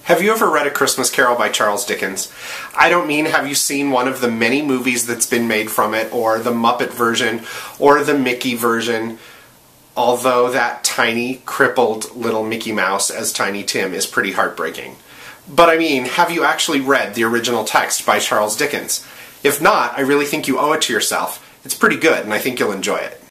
Have you ever read A Christmas Carol by Charles Dickens? I don't mean have you seen one of the many movies that's been made from it, or the Muppet version, or the Mickey version, although that tiny, crippled little Mickey Mouse as Tiny Tim is pretty heartbreaking. But I mean, have you actually read the original text by Charles Dickens? If not, I really think you owe it to yourself. It's pretty good, and I think you'll enjoy it.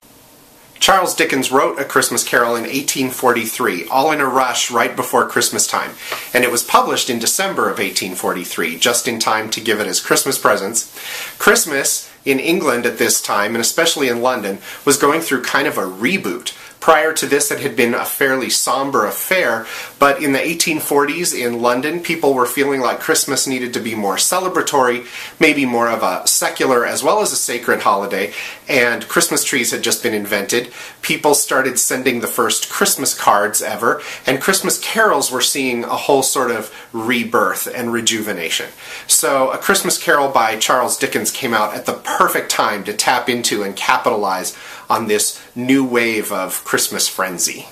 Charles Dickens wrote A Christmas Carol in 1843, all in a rush right before Christmas time, and it was published in December of 1843, just in time to give it as Christmas presents. Christmas in England at this time, and especially in London, was going through kind of a reboot. Prior to this, it had been a fairly somber affair, but in the 1840s in London, people were feeling like Christmas needed to be more celebratory, maybe more of a secular as well as a sacred holiday, and Christmas trees had just been invented. People started sending the first Christmas cards ever, and Christmas carols were seeing a whole sort of rebirth and rejuvenation. So A Christmas Carol by Charles Dickens came out at the perfect time to tap into and capitalize on this new wave of Christmas frenzy.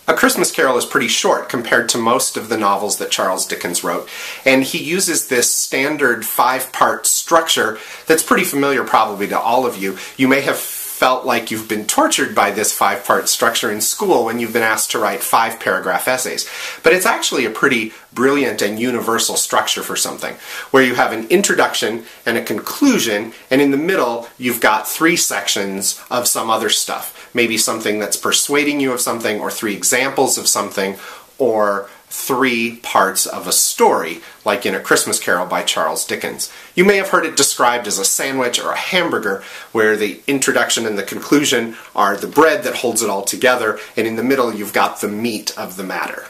A Christmas Carol is pretty short compared to most of the novels that Charles Dickens wrote, and he uses this standard five-part structure that's pretty familiar probably to all of you. You may have felt like you've been tortured by this five-part structure in school when you've been asked to write 5-paragraph essays. But it's actually a pretty brilliant and universal structure for something, where you have an introduction and a conclusion, and in the middle you've got 3 sections of some other stuff. Maybe something that's persuading you of something, or 3 examples of something, or 3 parts of a story, like in A Christmas Carol by Charles Dickens. You may have heard it described as a sandwich or a hamburger, where the introduction and the conclusion are the bread that holds it all together, and in the middle you've got the meat of the matter.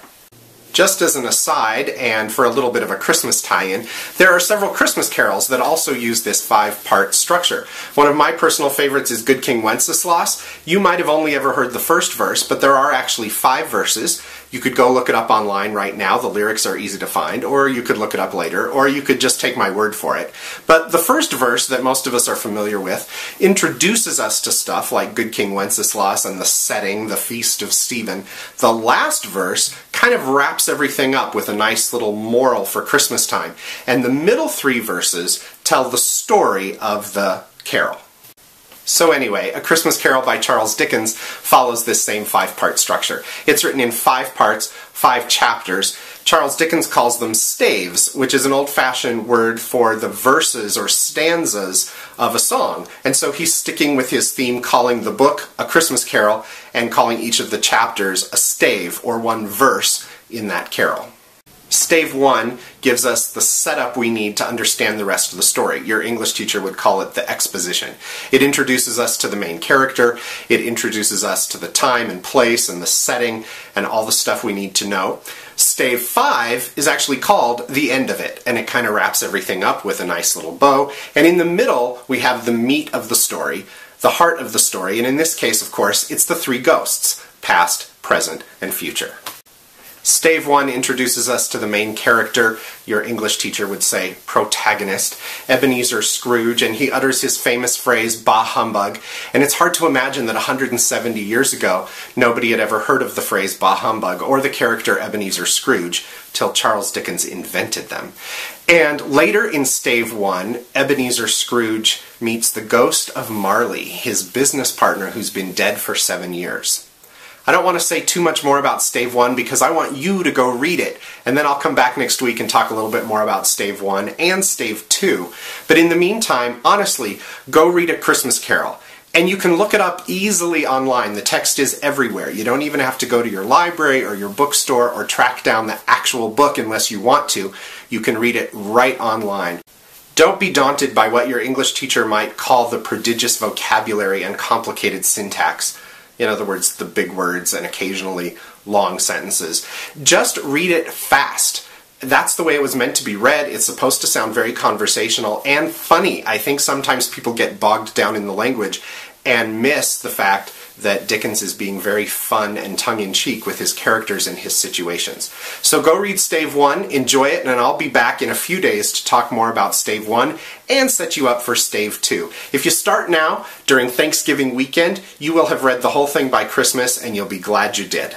Just as an aside, and for a little bit of a Christmas tie-in, there are several Christmas carols that also use this 5-part structure. One of my personal favorites is Good King Wenceslas. You might have only ever heard the first verse, but there are actually 5 verses. You could go look it up online right now. The lyrics are easy to find, or you could look it up later, or you could just take my word for it. But the first verse that most of us are familiar with introduces us to stuff like Good King Wenceslas and the setting, the Feast of Stephen. The last verse kind of wraps everything up with a nice little moral for Christmas time. And the middle 3 verses tell the story of the carol. So anyway, A Christmas Carol by Charles Dickens follows this same 5-part structure. It's written in 5 parts, 5 chapters. Charles Dickens calls them staves, which is an old-fashioned word for the verses or stanzas of a song. And so he's sticking with his theme, calling the book A Christmas Carol and calling each of the chapters a stave, or one verse in that carol. Stave 1 gives us the setup we need to understand the rest of the story. Your English teacher would call it the exposition. It introduces us to the main character, it introduces us to the time and place and the setting and all the stuff we need to know. Stave 5 is actually called the end of it, and it kind of wraps everything up with a nice little bow. And in the middle, we have the meat of the story, the heart of the story, and in this case, of course, it's the 3 ghosts, past, present, and future. Stave 1 introduces us to the main character, your English teacher would say protagonist, Ebenezer Scrooge, and he utters his famous phrase, bah humbug, and it's hard to imagine that 170 years ago nobody had ever heard of the phrase bah humbug or the character Ebenezer Scrooge till Charles Dickens invented them. And later in Stave 1, Ebenezer Scrooge meets the ghost of Marley, his business partner who's been dead for 7 years. I don't want to say too much more about Stave 1 because I want you to go read it, and then I'll come back next week and talk a little bit more about Stave 1 and Stave 2. But in the meantime, honestly, go read A Christmas Carol. And you can look it up easily online. The text is everywhere. You don't even have to go to your library or your bookstore or track down the actual book unless you want to. You can read it right online. Don't be daunted by what your English teacher might call the prodigious vocabulary and complicated syntax. In other words, the big words and occasionally long sentences. Just read it fast. That's the way it was meant to be read. It's supposed to sound very conversational and funny. I think sometimes people get bogged down in the language and miss the fact that Dickens is being very fun and tongue-in-cheek with his characters and his situations. So go read Stave 1, enjoy it, and I'll be back in a few days to talk more about Stave 1 and set you up for Stave 2. If you start now, during Thanksgiving weekend, you will have read the whole thing by Christmas and you'll be glad you did.